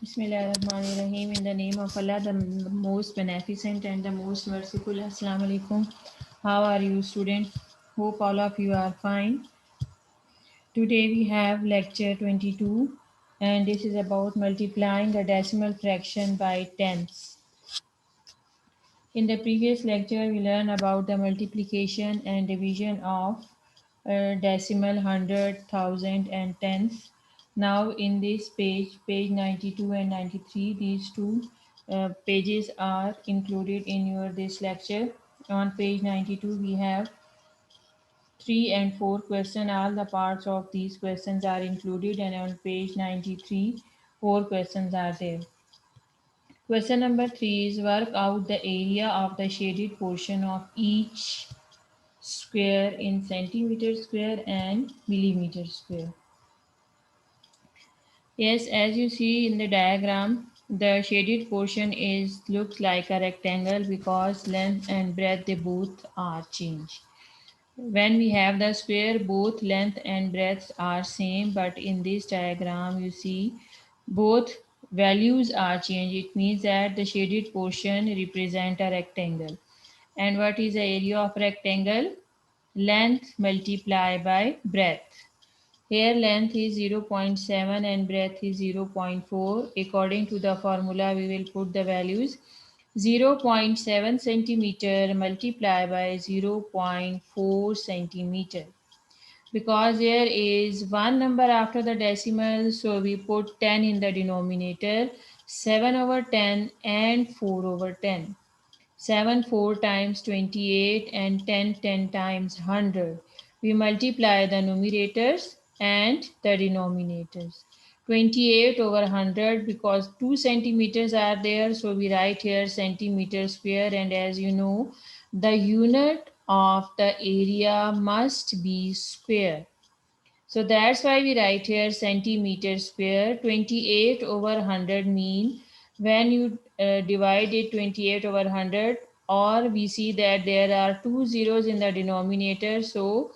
Bismillahirrahmanirrahim. In the name of Allah, the most beneficent and the most merciful. Assalamu alaikum. How are you, students? Hope all of you are fine. Today we have lecture 22, and this is about multiplying a decimal fraction by tens. In the previous lecture, we learned about the multiplication and division of decimal, hundred, thousand, and tens. Now, in this page 92 and 93, these two pages are included in your this lecture. On page 92, we have 3 and 4 question. All the parts of these questions are included, and on page 93, 4 questions are there. Question number 3 is work out the area of the shaded portion of each square in centimeter square and millimeter square. Yes, as you see in the diagram, the shaded portion is looks like a rectangle because length and breadth they both are changed. When we have the square, both length and breadth are same, but in this diagram you see both values are changed. It means that the shaded portion represent a rectangle. And what is the area of rectangle? Length multiplied by breadth. Here length is 0.7 and breadth is 0.4. According to the formula, we will put the values 0.7 centimeter multiplied by 0.4 centimeter. Because there is one number after the decimal, so we put 10 in the denominator, 7 over 10 and 4 over 10. 7 4 times 28 and 10 times 100. We multiply the numerators and the denominators. 28 over 100 because 2 centimeters are there, so we write here centimeter square, and as you know the unit of the area must be square. So that's why we write here centimeter square. 28 over 100 mean when you divide it 28 over 100, or we see that there are two zeros in the denominator, so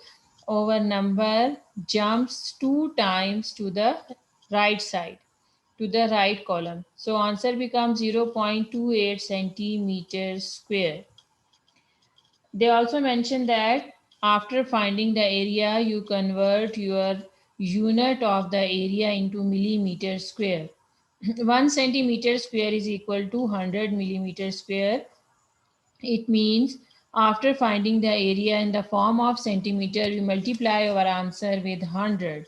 our number jumps 2 times to the right side, to the right column. So answer becomes 0.28 centimeters square. They also mention that after finding the area, you convert your unit of the area into millimeter square. 1 centimeter square is equal to 100 millimeter square. It means after finding the area in the form of centimeter, we multiply our answer with 100.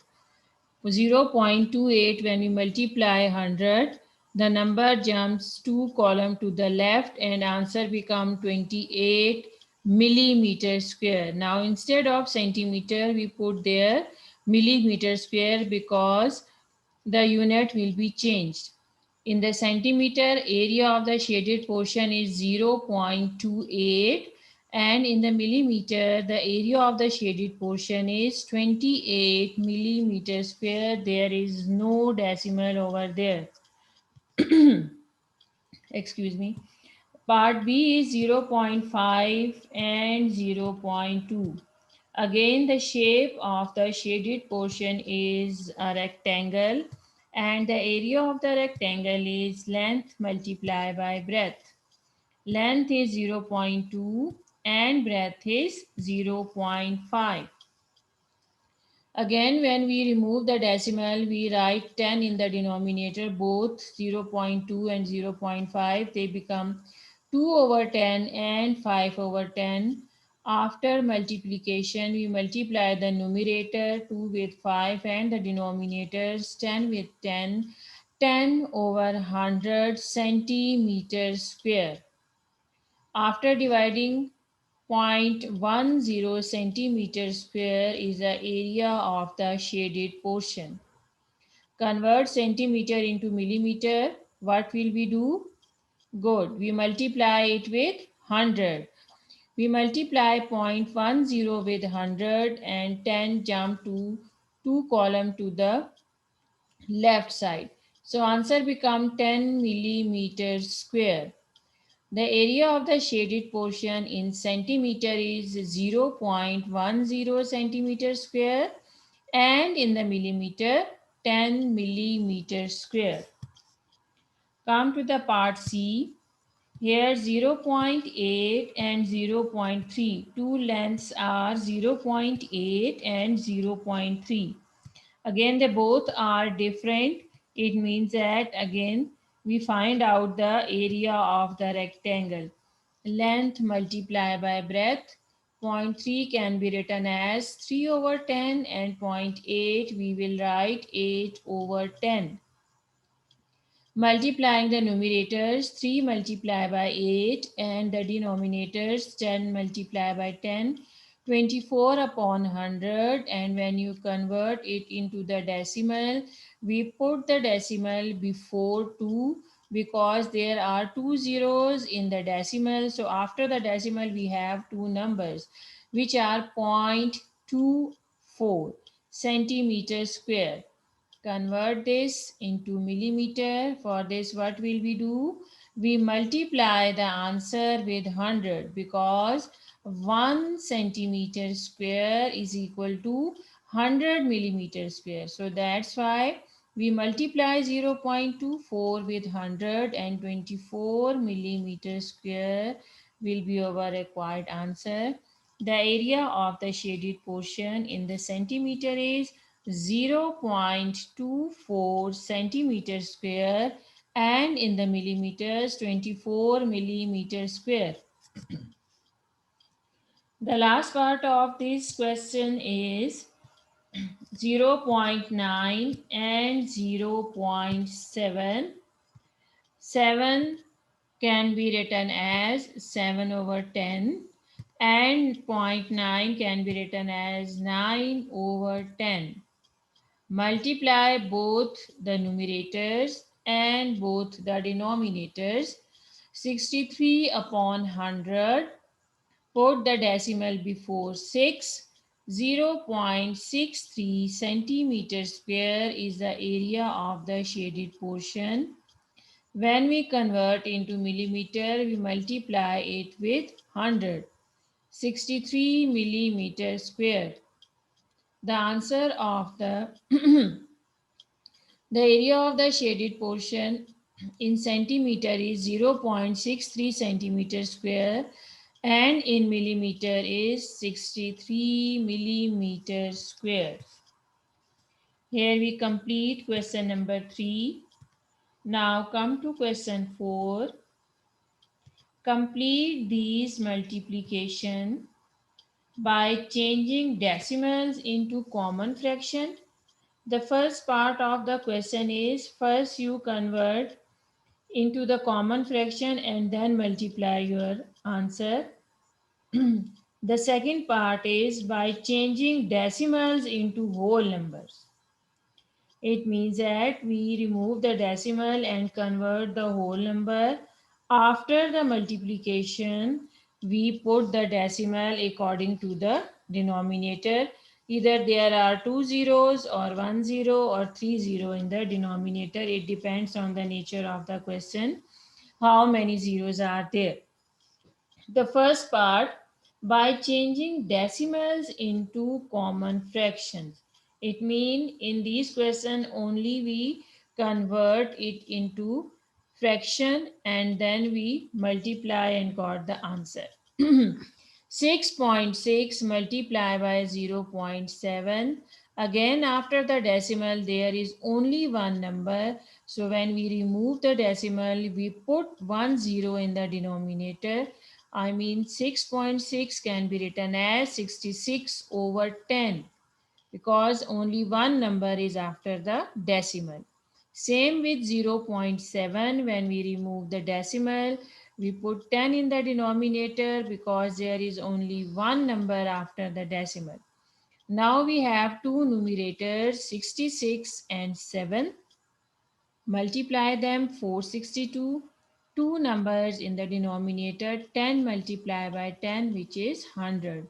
0.28 when we multiply 100, the number jumps 2 column to the left and answer become 28 millimeter square. Now instead of centimeter we put there millimeter square because the unit will be changed. In the centimeter, area of the shaded portion is 0.28, and in the millimeter, the area of the shaded portion is 28 millimeter square. There is no decimal over there. Excuse me. Part B is 0.5 and 0.2. Again, the shape of the shaded portion is a rectangle, and the area of the rectangle is length multiplied by breadth. Length is 0.2 and breadth is 0.5. Again, when we remove the decimal, we write 10 in the denominator, both 0.2 and 0.5. They become 2 over 10 and 5 over 10. After multiplication, we multiply the numerator 2 with 5 and the denominators 10 with 10. 10 over 100 centimeters square. After dividing 0.10 centimeter square is the area of the shaded portion. Convert centimeter into millimeter. What will we do? Good. We multiply it with 100. We multiply 0.10 with 100 and 10 jump to 2 column to the left side. So answer become 10 millimeters square. The area of the shaded portion in centimeter is 0.10 centimeter square, and in the millimeter 10 millimeter square. Come to the part C. Here 0.8 and zero point 0.3. Two lengths are 0.8 and zero point 0.3. Again, they both are different. It means that again we find out the area of the rectangle. Length multiplied by breadth. Zero point 0.3 can be written as 3 over 10 and zero point 0.8 we will write 8 over 10. Multiplying the numerators, 3 multiplied by 8 and the denominators 10 multiplied by 10, 24 upon 100, and when you convert it into the decimal, we put the decimal before 2 because there are two zeros in the decimal. So after the decimal we have two numbers which are 0.24 centimeter square. Convert this into millimeter. For this, what will we do? We multiply the answer with 100 because 1 centimeter square is equal to 100 millimeter square. So that's why we multiply 0.24 with 100 and 24 millimeter square will be our required answer. The area of the shaded portion in the centimeter is 0.24 centimeter square and in the millimeters 24 millimeter square. The last part of this question is 0.9 and 0.7. 7 can be written as 7 over 10 and zero point 0.9 can be written as 9 over 10. Multiply both the numerators and both the denominators. 63 upon 100. Put the decimal before 6. 0.63 centimeter square is the area of the shaded portion. When we convert into millimeter, we multiply it with 100. 63 millimeter square. The answer of the The area of the shaded portion in centimeter is 0.63 centimeter square and in millimeter is 63 millimeter square. Here we complete question number 3. Now come to question 4. Complete these multiplication by changing decimals into common fraction. The first part of the question is first you convert into the common fraction and then multiply your answer. The second part is by changing decimals into whole numbers. It means that we remove the decimal and convert the whole number. After the multiplication, we put the decimal according to the denominator. Either there are two zeros or 1 0 or 3 0 in the denominator. It depends on the nature of the question how many zeros are there. The first part, by changing decimals into common fractions. It means in this question only we convert it into fraction and then we multiply and got the answer. 6.6 multiplied by 0.7. Again, after the decimal, there is only one number. So when we remove the decimal, we put 1 0 in the denominator. I mean 6.6 can be written as 66 over 10 because only one number is after the decimal. Same with 0.7. When we remove the decimal, we put 10 in the denominator because there is only one number after the decimal. Now we have two numerators 66 and 7. Multiply them 462. Two numbers in the denominator 10 multiplied by 10 which is 100.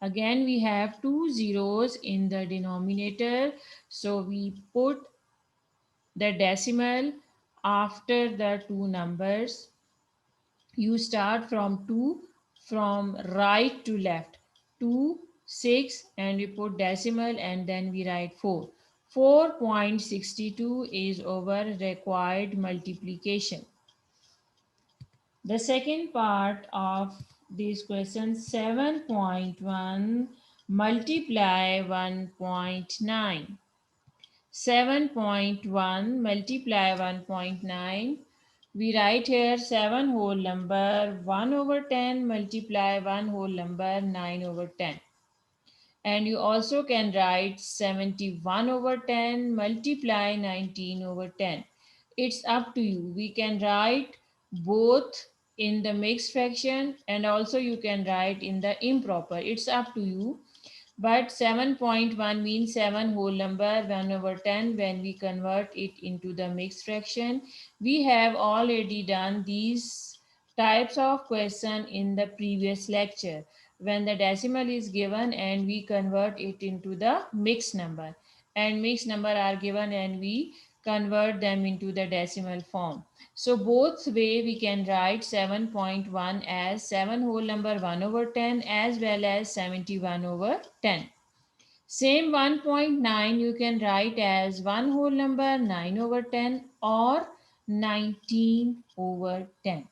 Again we have two zeros in the denominator, so we put the decimal after the two numbers. You start from 2 from right to left. 2, 6 and we put decimal and then we write 4. 4.62 is our required multiplication. The second part of this question, 7.1 multiply 1.9. 7.1 multiply 1.9. We write here 7 whole number 1 over 10 multiply 1 whole number 9 over 10. And you also can write 71 over 10 multiply 19 over 10. It's up to you. We can write both in the mixed fraction and also you can write in the improper. It's up to you. But 7.1 means 7 whole number 1 over 10 when we convert it into the mixed fraction. We have already done these types of question in the previous lecture when the decimal is given and we convert it into the mixed number, and mixed number are given and we convert them into the decimal form. So both way we can write 7.1 as 7 whole number 1 over 10 as well as 71 over 10. Same 1.9 you can write as 1 whole number 9 over 10 or 19 over 10.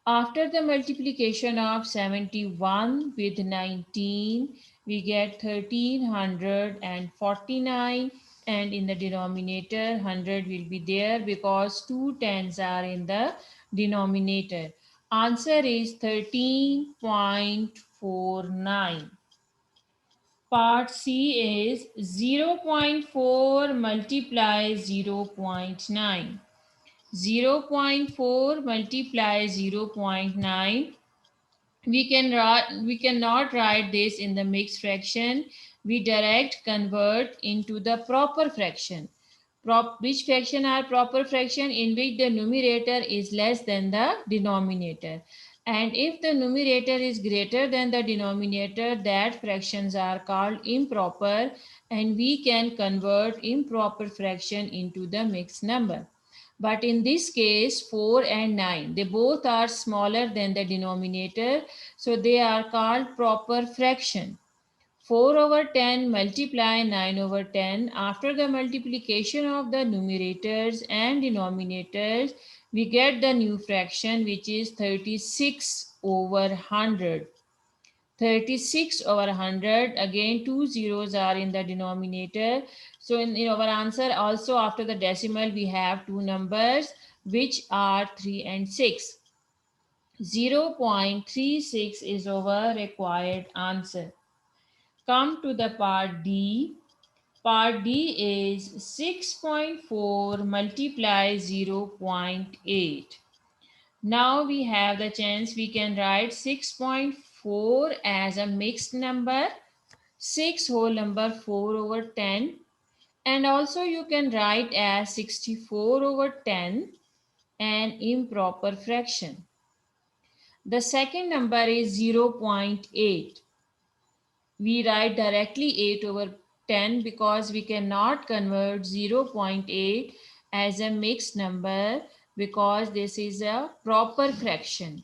After the multiplication of 71 with 19, we get 1349, and in the denominator 100 will be there because two tens are in the denominator. Answer is 13.49. Part C is 0.4 multiply 0.9. 0.4 multiply 0.9. We cannot write this in the mixed fraction. We direct convert into the proper fraction. Which fraction are proper fraction? In which the numerator is less than the denominator. And if the numerator is greater than the denominator, that fractions are called improper, and we can convert improper fraction into the mixed number. But in this case, 4 and 9, they both are smaller than the denominator, so they are called proper fraction. 4 over 10 multiply 9 over 10. After the multiplication of the numerators and denominators, we get the new fraction which is 36 over 100. 36 over 100. Again, two zeros are in the denominator. So in our answer also after the decimal we have two numbers which are 3 and 6. 0.36 is our required answer. Come to the part D. Part D is 6.4 multiply 0.8. Now we have the chance we can write 6.4 as a mixed number, 6 whole number 4 over 10, and also you can write as 64 over 10, an improper fraction. The second number is 0.8. We write directly 8 over 10 because we cannot convert 0.8 as a mixed number because this is a proper fraction.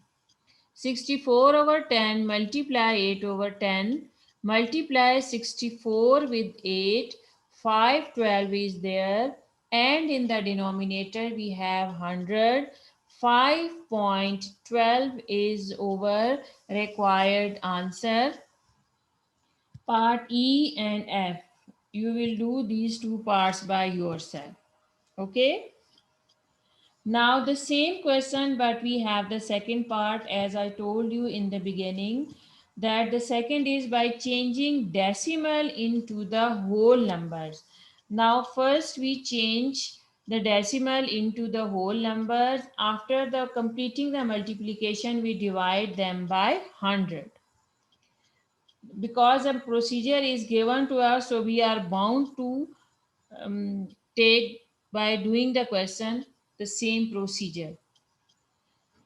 64 over 10 multiply 8 over 10. Multiply 64 with 8. 512 is there. And in the denominator we have 100. 5.12 is our required answer. Part E and F. You will do these two parts by yourself. Okay. Now the same question, but we have the second part as I told you in the beginning, that the second is by changing decimal into the whole numbers. Now first we change the decimal into the whole numbers. After the completing the multiplication, we divide them by 100. Because a procedure is given to us, so we are bound to take by doing the question the same procedure.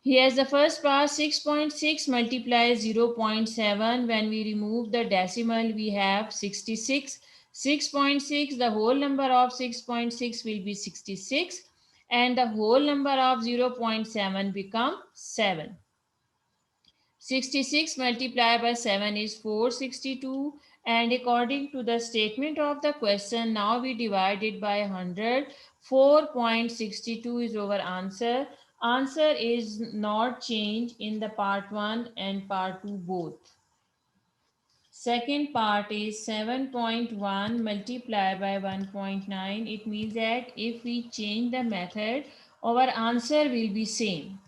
Here's the first part. 6.6 multiplies 0.7. When we remove the decimal, we have 66. 6.6, the whole number of 6.6 will be 66. And the whole number of 0.7 become 7. 66 multiplied by 7 is 462, And according to the statement of the question, now we divide it by 100. 4.62 is our answer. Answer is not changed in the part 1 and part 2 both. Second part is 7.1 multiplied by 1.9. It means that if we change the method, our answer will be same.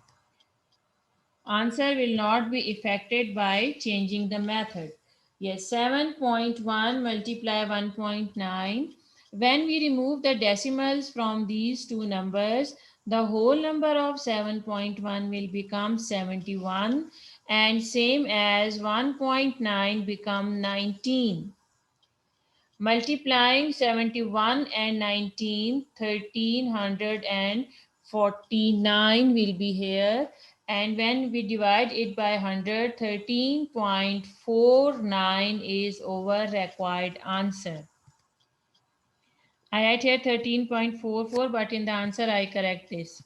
Answer will not be affected by changing the method. Yes, 7.1 multiply 1.9. When we remove the decimals from these two numbers, the whole number of 7.1 will become 71 and same as 1.9 become 19. Multiplying 71 and 19, 1349 will be here. And when we divide it by 100, 13.49 is our required answer. I write here 13.44, but in the answer I correct this.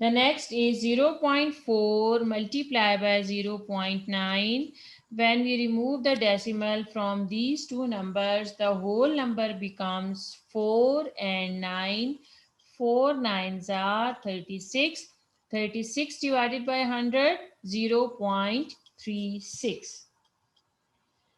The next is 0.4 multiplied by 0.9. When we remove the decimal from these two numbers, the whole number becomes 4 and 9. 4 nines are 36. 36 divided by 100, 0.36.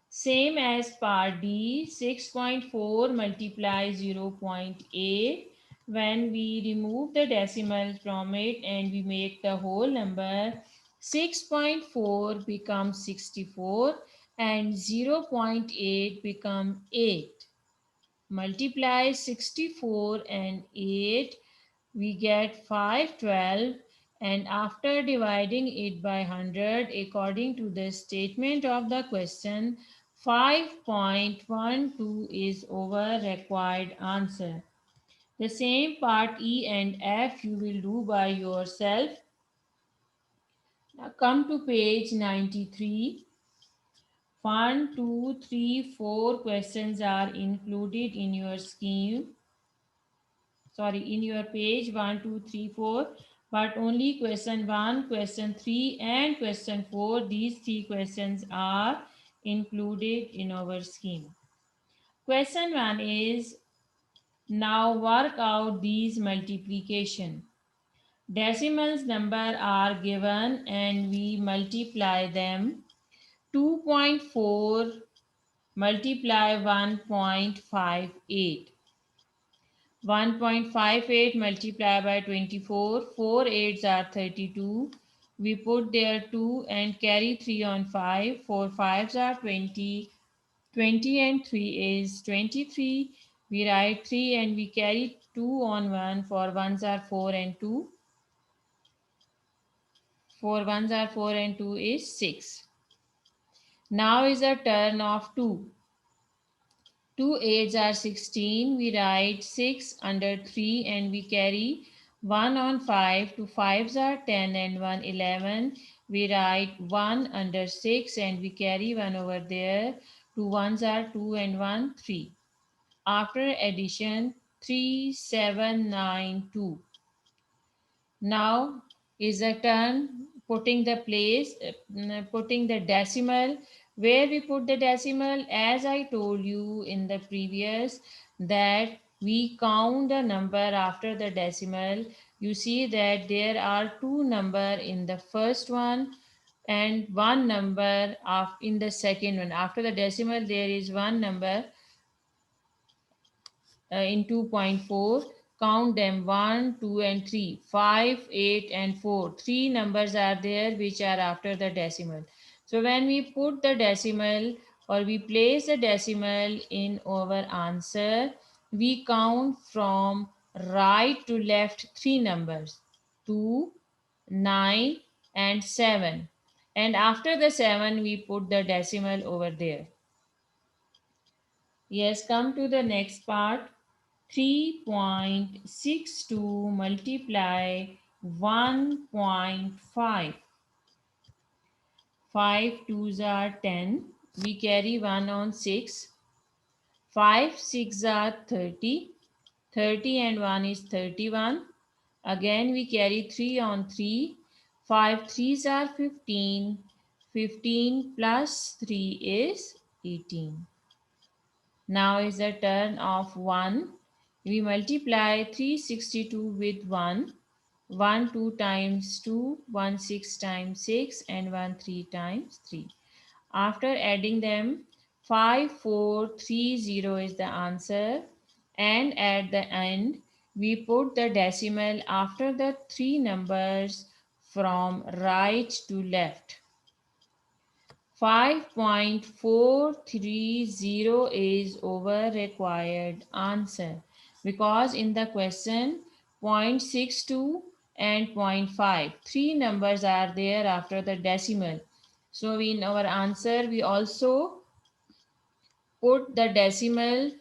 Same as part D, 6.4 multiply 0.8. When we remove the decimal from it and we make the whole number, 6.4 becomes 64 and 0.8 become 8. Multiply 64 and 8, we get 512, and after dividing it by 100 according to the statement of the question, 5.12 is our required answer. The same part E and F you will do by yourself. Now come to page 93. 1, 2, 3, 4 questions are included in your scheme. In your page 1, 2, 3, 4, but only question 1, question 3 and question 4, these three questions are included in our scheme. Question 1 is, now work out these multiplication. Decimals number are given and we multiply them. 2.4 multiply 1.58. 1.58 multiplied by 24, 4 8s are 32. We put there 2 and carry 3 on 5, 4 5s are 20. 20 and 3 is 23. We write 3 and we carry 2 on 1, 4 1s are 4 and 2. 4 1s are 4 and 2 is 6. Now is a turn of 2. 2 8s are 16. We write 6 under 3 and we carry 1 on 5. 2 5s are 10 and 1 11. We write 1 under 6 and we carry 1 over there. 2 1s are 2 and 1 3. After addition, 3 7 9 2. Now is a turn putting the decimal. Where we put the decimal, as I told you in the previous, that we count the number after the decimal. You see that there are two number in the first one and one number in the second one. After the decimal, there is one number in 2.4. Count them 1 2 and 3, 5 8 and 4. Three numbers are there which are after the decimal. So when we put the decimal or we place the decimal in our answer, we count from right to left three numbers, 2 9 and 7, and after the 7 we put the decimal over there. Yes, come to the next part. 3.62 multiply 1.5. 5 twos are 10. We carry 1 on 6. 5 6 are 30. 30 and 1 is 31. Again we carry 3 on 3. 5 threes are 15. 15 plus 3 is 18. Now is the turn of 1. We multiply 362 with 1. 1 2 times 2, 1 6 times 6, and 1 3 times 3. After adding them, 5430 is the answer. And at the end, we put the decimal after the three numbers from right to left. 5.430 is our required answer because in the question 0.62 and zero point 0.5 three numbers are there after the decimal. So in our answer we also put the decimal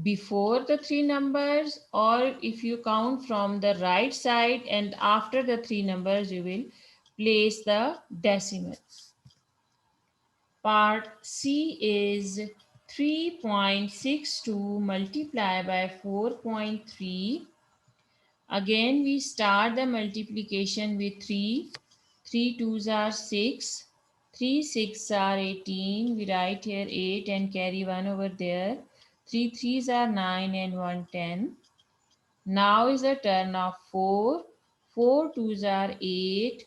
before the three numbers, or if you count from the right side and after the three numbers you will place the decimal. Part C is 3.62 multiplied by 4.3. Again we start the multiplication with 3. 3 twos are 6. 3 6 are 18. We write here 8 and carry 1 over there. 3 threes are 9 and 1 10. Now is the turn of 4. 4 twos are 8.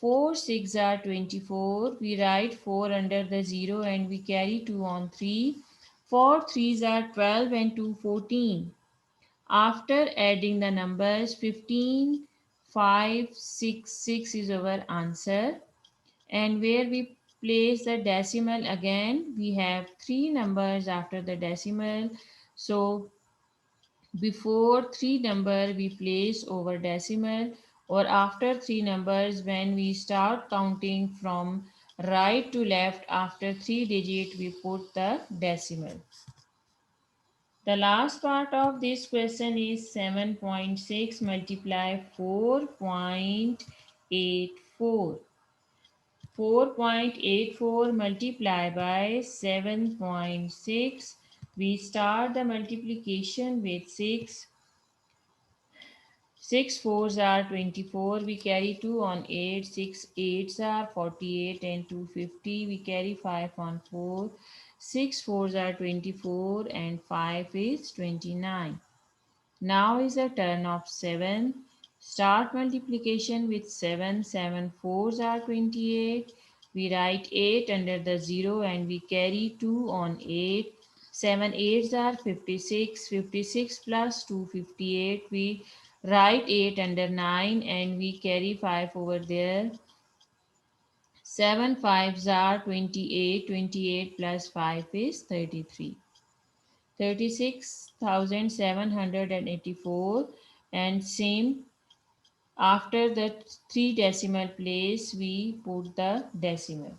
4 6 are 24. We write 4 under the 0 and we carry 2 on 3. 4 threes are 12 and 2 14. After adding the numbers 15, 5, 6, 6 is our answer. And where we place the decimal again, we have three numbers after the decimal. So before three number we place over decimal, or after three numbers when we start counting from right to left after three digit we put the decimal. The last part of this question is 7.6 multiply 4.84. 4.84 multiply by 7.6. We start the multiplication with 6. 6 fours are 24. We carry 2 on 8. 6 eights are 48 and 250. We carry 5 on 4. 6 fours are 24 and 5 is 29. Now is the turn of 7. Start multiplication with 7. 7 fours are 28. We write 8 under the 0 and we carry 2 on 8. 7 eights are 56. 56 plus 258. We write 8 under 9 and we carry 5 over there. 7 fives are 28. 28 plus 5 is 33. 36,784, and same after the three decimal place we put the decimal.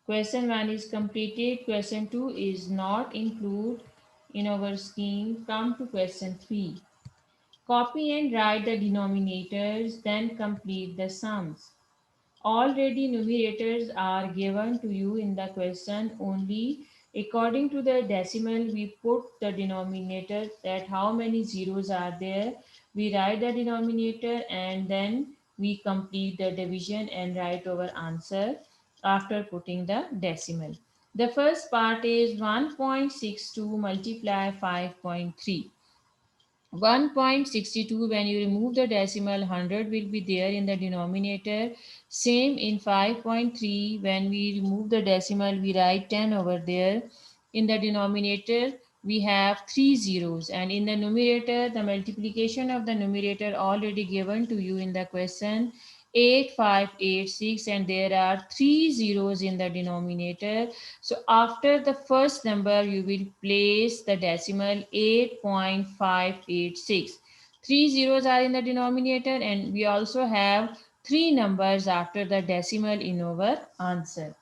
Question 1 is completed. Question 2 is not included in our scheme. Come to question 3. Copy and write the denominators, then complete the sums. Already numerators are given to you in the question, only according to the decimal we put the denominator, that how many zeros are there. We write the denominator and then we complete the division and write our answer after putting the decimal. The first part is 1.62 multiply 5.3. 1.62, when you remove the decimal, 100 will be there in the denominator. Same in 5.3, when we remove the decimal we write 10 over there. In the denominator we have three zeros, and in the numerator the multiplication of the numerator already given to you in the question, 8586, and there are three zeros in the denominator. So after the first number, you will place the decimal 8.586. Three zeros are in the denominator, and we also have three numbers after the decimal in our answer.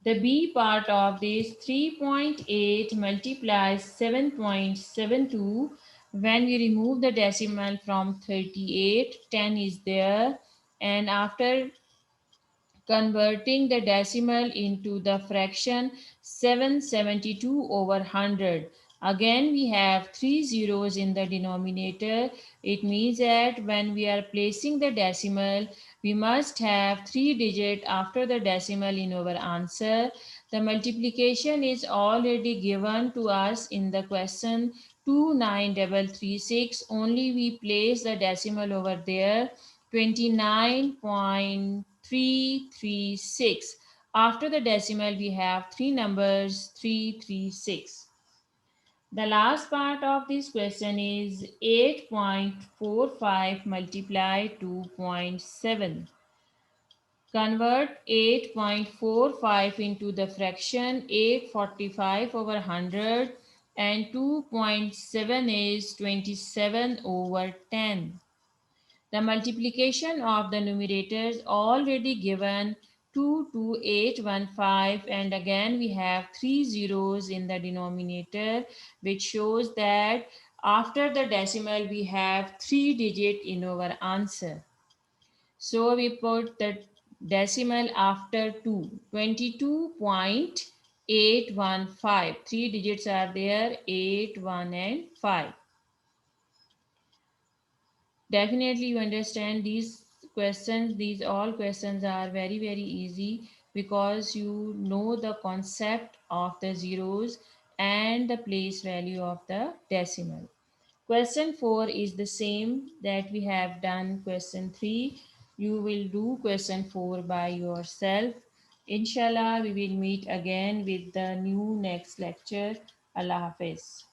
The B part of this 3.8 multiplies 7.72. When we remove the decimal from 38, 10 is there, and after converting the decimal into the fraction 772 over 100. Again, we have three zeros in the denominator. It means that when we are placing the decimal, we must have three digits after the decimal in our answer. The multiplication is already given to us in the question 29336. Only we place the decimal over there, 29.336. After the decimal we have three numbers 336. The last part of this question is 8.45 multiply 2.7. Convert 8.45 into the fraction 845 over 100, and 2.7 is 27 over 10. The multiplication of the numerators already given, 22815, and again we have three zeros in the denominator, which shows that after the decimal we have three digit in our answer. So we put the decimal after 2, 22.815. Three digits are there, 8, 1 and 5. Definitely you understand these questions. These all questions are very easy because you know the concept of the zeros and the place value of the decimal. Question 4 is the same that we have done question 3. You will do question 4 by yourself. Inshallah, we will meet again with the new next lecture. Allah Hafiz.